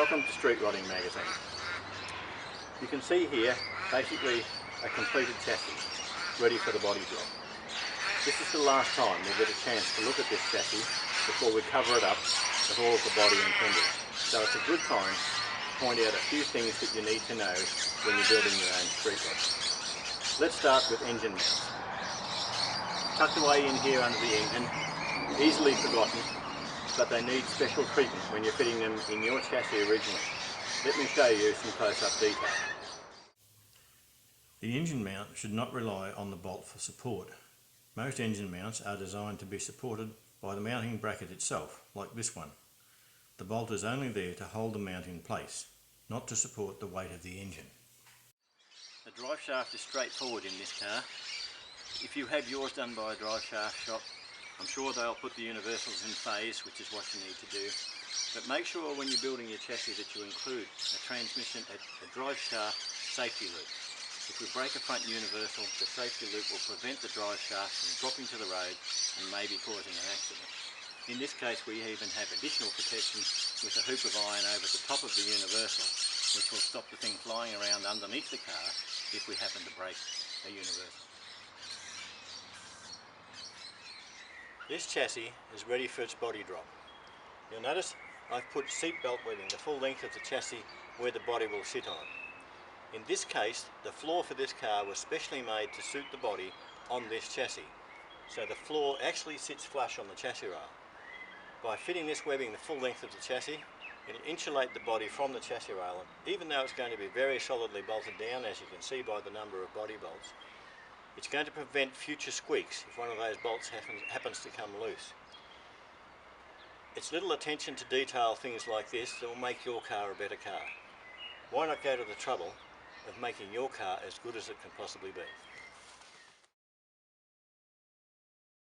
Welcome to Street Rodding Magazine. You can see here basically a completed chassis ready for the body job. This is the last time we'll get a chance to look at this chassis before we cover it up with all of the body and fenders. So it's a good time to point out a few things that you need to know when you're building your own street rod. Let's start with engine mounts. Tucked away in here under the engine, easily forgotten, but they need special treatment when you're fitting them in your chassis originally. Let me show you some close-up detail. The engine mount should not rely on the bolt for support. Most engine mounts are designed to be supported by the mounting bracket itself, like this one. The bolt is only there to hold the mount in place, not to support the weight of the engine. The drive shaft is straightforward in this car. If you have yours done by a drive shaft shop, I'm sure they'll put the universals in phase, which is what you need to do. But make sure when you're building your chassis that you include a drive shaft safety loop. If we break a front universal, the safety loop will prevent the drive shaft from dropping to the road and maybe causing an accident. In this case, we even have additional protection with a hoop of iron over the top of the universal, which will stop the thing flying around underneath the car if we happen to break a universal. This chassis is ready for its body drop. You'll notice I've put seat belt webbing the full length of the chassis where the body will sit on. In this case, the floor for this car was specially made to suit the body on this chassis. So the floor actually sits flush on the chassis rail. By fitting this webbing the full length of the chassis, it'll insulate the body from the chassis rail, and even though it's going to be very solidly bolted down, as you can see by the number of body bolts, it's going to prevent future squeaks if one of those bolts happens to come loose. It's little attention to detail things like this that will make your car a better car. Why not go to the trouble of making your car as good as it can possibly be?